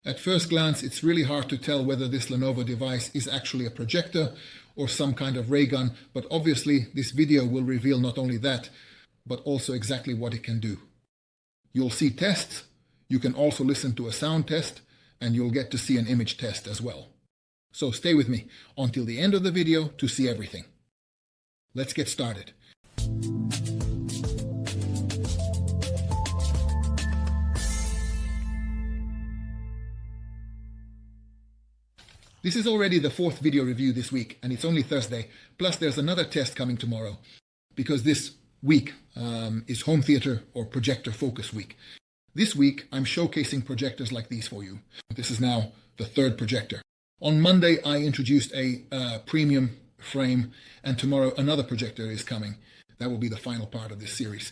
At first glance, it's really hard to tell whether this Lenovo device is actually a projector or some kind of ray gun, but obviously this video will reveal not only that, but also exactly what it can do. You'll see tests, you can also listen to a sound test, and you'll get to see an image test as well. So stay with me until the end of the video to see everything. Let's get started. This is already the fourth video review this week, and it's only Thursday. Plus there's another test coming tomorrow, because this week is home theater or projector focus week. This week I'm showcasing projectors like these for you. This is now the third projector. On Monday I introduced a premium frame, and tomorrow another projector is coming. That will be the final part of this series.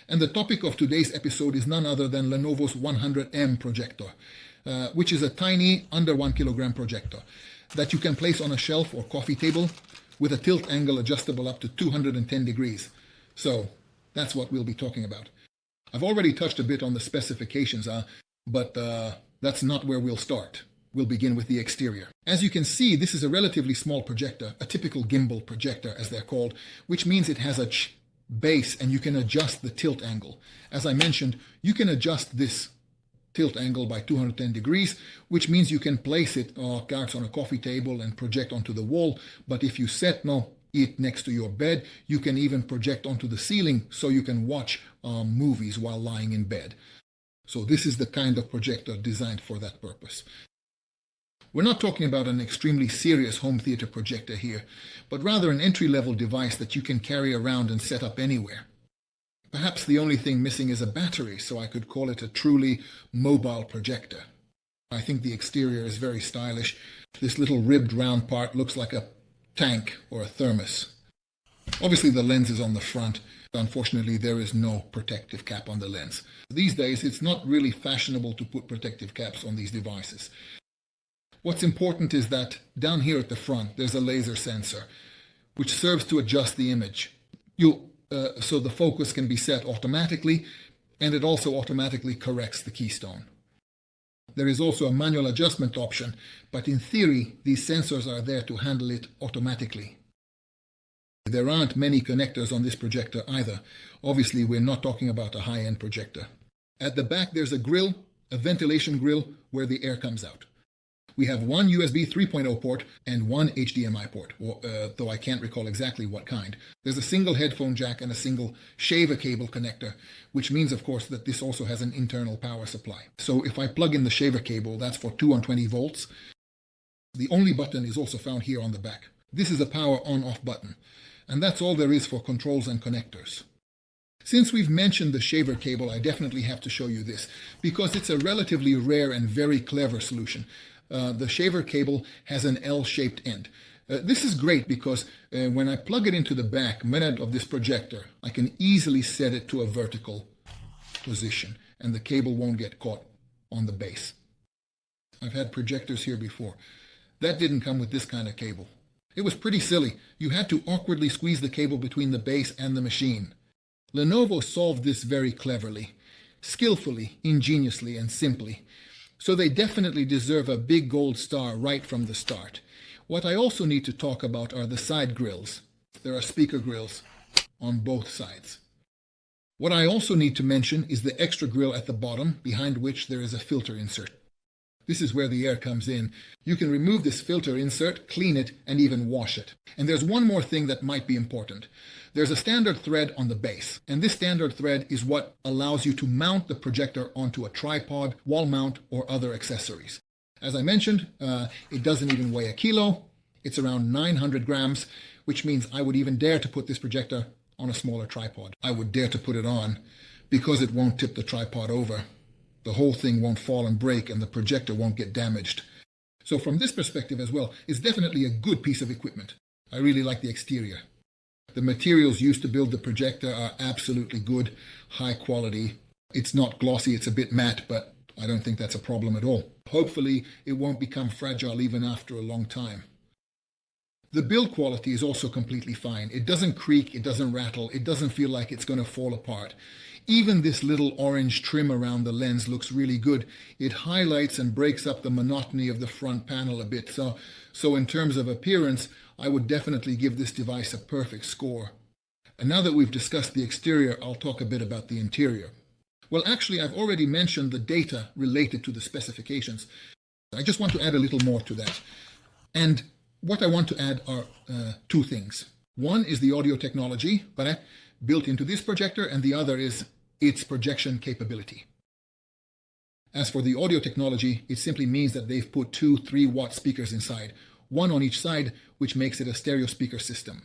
And the topic of today's episode is none other than Lenovo's 100M projector, which is a tiny under 1 kilogram projector that you can place on a shelf or coffee table with a tilt angle adjustable up to 210 degrees. So that's what we'll be talking about. I've already touched a bit on the specifications, but that's not where we'll start. We'll begin with the exterior. As you can see, this is a relatively small projector, a typical gimbal projector as they're called, which means it has a base and you can adjust the tilt angle. As I mentioned, you can adjust this tilt angle by 210 degrees, which means you can place it on a coffee table and project onto the wall. But if you set it next to your bed, you can even project onto the ceiling so you can watch movies while lying in bed. So this is the kind of projector designed for that purpose. We're not talking about an extremely serious home theater projector here, but rather an entry-level device that you can carry around and set up anywhere. Perhaps the only thing missing is a battery, so I could call it a truly mobile projector. I think the exterior is very stylish. This little ribbed round part looks like a tank or a thermos. Obviously the lens is on the front. Unfortunately, there is no protective cap on the lens. These days, it's not really fashionable to put protective caps on these devices. What's important is that down here at the front, there's a laser sensor, which serves to adjust the image. So the focus can be set automatically, and it also automatically corrects the keystone. There is also a manual adjustment option, but in theory, these sensors are there to handle it automatically. There aren't many connectors on this projector either. Obviously, we're not talking about a high-end projector. At the back, there's a grill, a ventilation grill, where the air comes out. We have one USB 3.0 port and one HDMI port, though I can't recall exactly what kind. There's a single headphone jack and a single shaver cable connector, which means, of course, that this also has an internal power supply. So if I plug in the shaver cable, that's for 220 volts. The only button is also found here on the back. This is a power on-off button, and that's all there is for controls and connectors. Since we've mentioned the shaver cable, I definitely have to show you this, because it's a relatively rare and very clever solution. The shaver cable has an L-shaped end. This is great because when I plug it into the back of this projector, I can easily set it to a vertical position and the cable won't get caught on the base. I've had projectors here before. That didn't come with this kind of cable. It was pretty silly. You had to awkwardly squeeze the cable between the base and the machine. Lenovo solved this very cleverly, skillfully, ingeniously, and simply. So they definitely deserve a big gold star right from the start. What I also need to talk about are the side grills. There are speaker grills on both sides. What I also need to mention is the extra grill at the bottom, behind which there is a filter insert. This is where the air comes in. You can remove this filter insert, clean it, and even wash it. And there's one more thing that might be important. There's a standard thread on the base, and this standard thread is what allows you to mount the projector onto a tripod, wall mount, or other accessories. As I mentioned, it doesn't even weigh a kilo. It's around 900 grams, which means I would even dare to put this projector on a smaller tripod. I would dare to put it on because it won't tip the tripod over. The whole thing won't fall and break, and the projector won't get damaged. So from this perspective as well, it's definitely a good piece of equipment. I really like the exterior. The materials used to build the projector are absolutely good, high quality. It's not glossy, it's a bit matte, but I don't think that's a problem at all. Hopefully, it won't become fragile even after a long time. The build quality is also completely fine. It doesn't creak, it doesn't rattle, it doesn't feel like it's going to fall apart. Even this little orange trim around the lens looks really good. It highlights and breaks up the monotony of the front panel a bit. So in terms of appearance, I would definitely give this device a perfect score. And now that we've discussed the exterior, I'll talk a bit about the interior. Well, actually, I've already mentioned the data related to the specifications. I just want to add a little more to that. And what I want to add are two things. One is the audio technology built into this projector, and the other is its projection capability. As for the audio technology, it simply means that they've put two 3-watt speakers inside, one on each side, which makes it a stereo speaker system.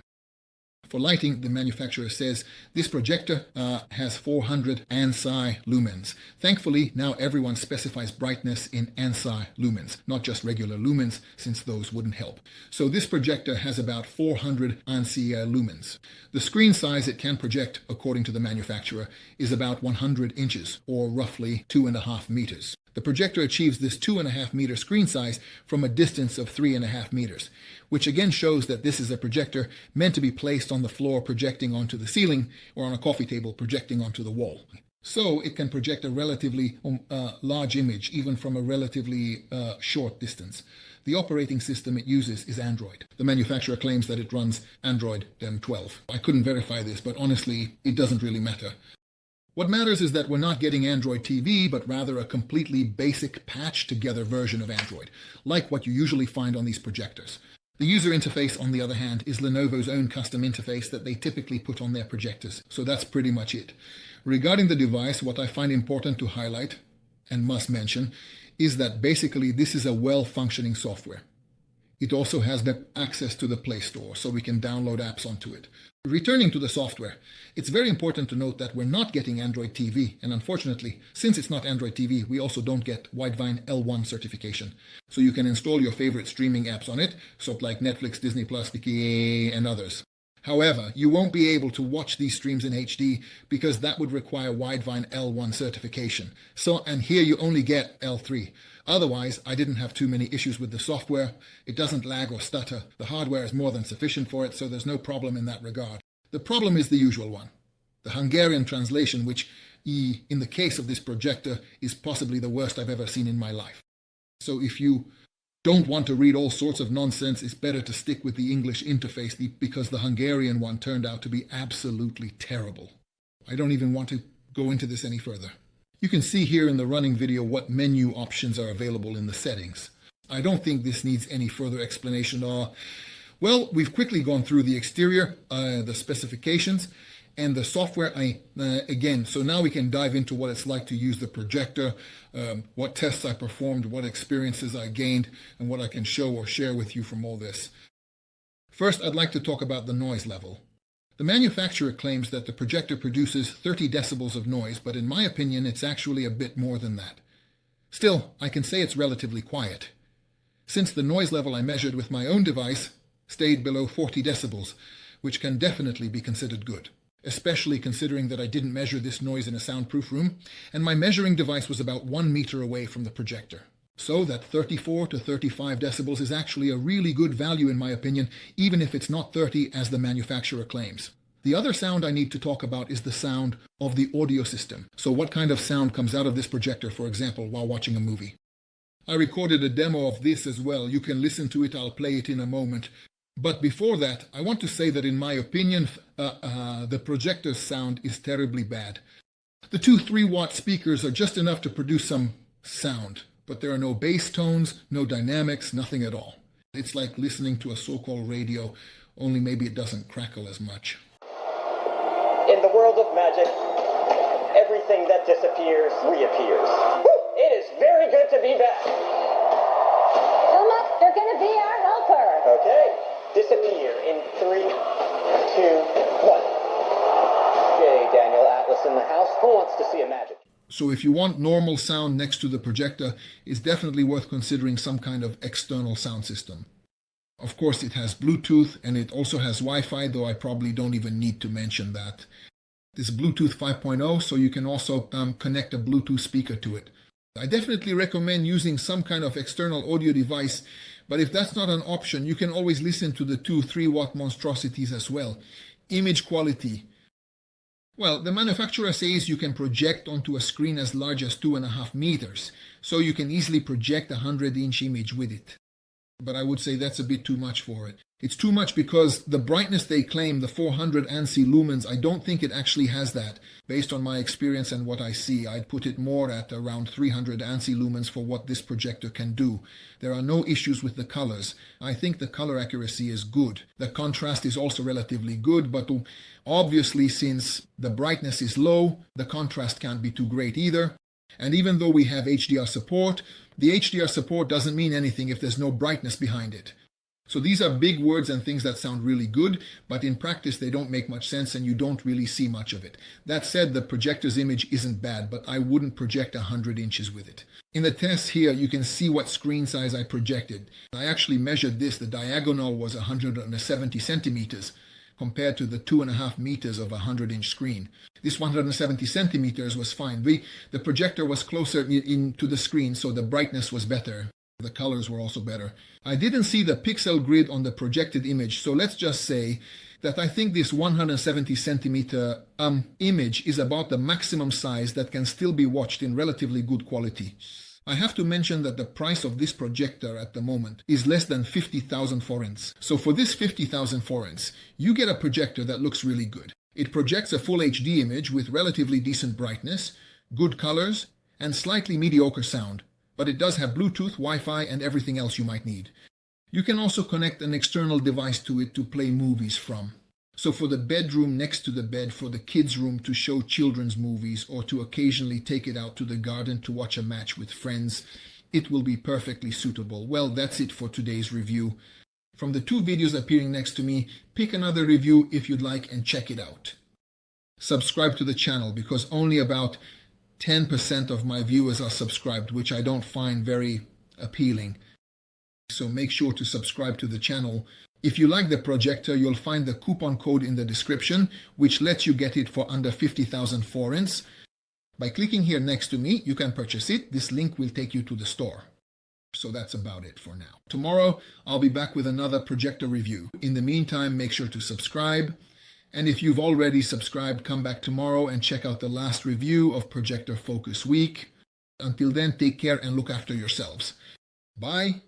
For lighting, the manufacturer says this projector has 400 ANSI lumens. Thankfully, now everyone specifies brightness in ANSI lumens, not just regular lumens, since those wouldn't help. So this projector has about 400 ANSI lumens. The screen size it can project, according to the manufacturer, is about 100 inches, or roughly 2.5 meters. The projector achieves this 2.5 meter screen size from a distance of 3.5 meters, which again shows that this is a projector meant to be placed on the floor projecting onto the ceiling, or on a coffee table projecting onto the wall. So it can project a relatively large image, even from a relatively short distance. The operating system it uses is Android. The manufacturer claims that it runs Android 12. I couldn't verify this, but honestly, it doesn't really matter. What matters is that we're not getting Android TV, but rather a completely basic patched-together version of Android, like what you usually find on these projectors. The user interface, on the other hand, is Lenovo's own custom interface that they typically put on their projectors, so that's pretty much it. Regarding the device, what I find important to highlight, and must mention, is that basically this is a well-functioning software. It also has access to the Play Store, so we can download apps onto it. Returning to the software, it's very important to note that we're not getting Android TV, and unfortunately, since it's not Android TV, we also don't get Widevine L1 certification. So you can install your favorite streaming apps on it, sort of like Netflix, Disney+, Viki, and others. However, you won't be able to watch these streams in HD because that would require Widevine L1 certification. And here you only get L3. Otherwise, I didn't have too many issues with the software. It doesn't lag or stutter. The hardware is more than sufficient for it, so there's no problem in that regard. The problem is the usual one. The Hungarian translation, which, in the case of this projector, is possibly the worst I've ever seen in my life. So if you don't want to read all sorts of nonsense, it's better to stick with the English interface because the Hungarian one turned out to be absolutely terrible. I don't even want to go into this any further. You can see here in the running video what menu options are available in the settings. I don't think this needs any further explanation. Well, we've quickly gone through the exterior, the specifications, and the software again. So now we can dive into what it's like to use the projector, what tests I performed, what experiences I gained, and what I can show or share with you from all this. First, I'd like to talk about the noise level. The manufacturer claims that the projector produces 30 decibels of noise, but in my opinion, it's actually a bit more than that. Still, I can say it's relatively quiet, since the noise level I measured with my own device stayed below 40 decibels, which can definitely be considered good, especially considering that I didn't measure this noise in a soundproof room, and my measuring device was about 1 meter away from the projector. So that 34 to 35 decibels is actually a really good value in my opinion, even if it's not 30 as the manufacturer claims. The other sound I need to talk about is the sound of the audio system. So what kind of sound comes out of this projector, for example, while watching a movie? I recorded a demo of this as well. You can listen to it, I'll play it in a moment. But before that, I want to say that in my opinion, the projector's sound is terribly bad. The two 3-watt speakers are just enough to produce some sound, but there are no bass tones, no dynamics, nothing at all. It's like listening to a so-called radio, only maybe it doesn't crackle as much. In the world of magic, everything that disappears reappears. It is very good to be back. Wilma, they're going to be our helper. Okay, disappear in 3, 2, 1. Okay, Daniel Atlas in the house. Who wants to see a magic? So if you want normal sound next to the projector, it's definitely worth considering some kind of external sound system. Of course, it has Bluetooth and it also has Wi-Fi, though I probably don't even need to mention that. This Bluetooth 5.0, so you can also connect a Bluetooth speaker to it. I definitely recommend using some kind of external audio device, but if that's not an option, you can always listen to the two 3-watt monstrosities as well. Image quality. Well, the manufacturer says you can project onto a screen as large as 2.5 meters, so you can easily project a 100-inch image with it. But I would say that's a bit too much for it. It's too much because the brightness they claim, the 400 ANSI lumens, I don't think it actually has that. Based on my experience and what I see, I'd put it more at around 300 ANSI lumens for what this projector can do. There are no issues with the colors. I think the color accuracy is good. The contrast is also relatively good, but obviously since the brightness is low, the contrast can't be too great either. And even though we have HDR support, the HDR support doesn't mean anything if there's no brightness behind it. So these are big words and things that sound really good, but in practice they don't make much sense and you don't really see much of it. That said, the projector's image isn't bad, but I wouldn't project 100 inches with it. In the test here, you can see what screen size I projected. I actually measured this. The diagonal was 170 centimeters compared to the 2.5 meters of a 100-inch screen. This 170 centimeters was fine. The projector was closer to the screen, so the brightness was better. The colors were also better. I didn't see the pixel grid on the projected image, so let's just say that I think this 170 centimeter image is about the maximum size that can still be watched in relatively good quality. I have to mention that the price of this projector at the moment is less than 50,000 forints. So for this 50,000 forints, you get a projector that looks really good. It projects a full HD image with relatively decent brightness, good colors, and slightly mediocre sound. But it does have Bluetooth, Wi-Fi, and everything else you might need. You can also connect an external device to it to play movies from. So for the bedroom next to the bed, for the kids' room to show children's movies, or to occasionally take it out to the garden to watch a match with friends, it will be perfectly suitable. Well, that's it for today's review. From the 2 videos appearing next to me, pick another review if you'd like and check it out. Subscribe to the channel because only about 10% of my viewers are subscribed, which I don't find very appealing. So make sure to subscribe to the channel. If you like the projector, you'll find the coupon code in the description, which lets you get it for under 50,000 forints. By clicking here next to me, you can purchase it. This link will take you to the store. So that's about it for now. Tomorrow, I'll be back with another projector review. In the meantime, make sure to subscribe. And if you've already subscribed, come back tomorrow and check out the last review of Projector Focus Week. Until then, take care and look after yourselves. Bye.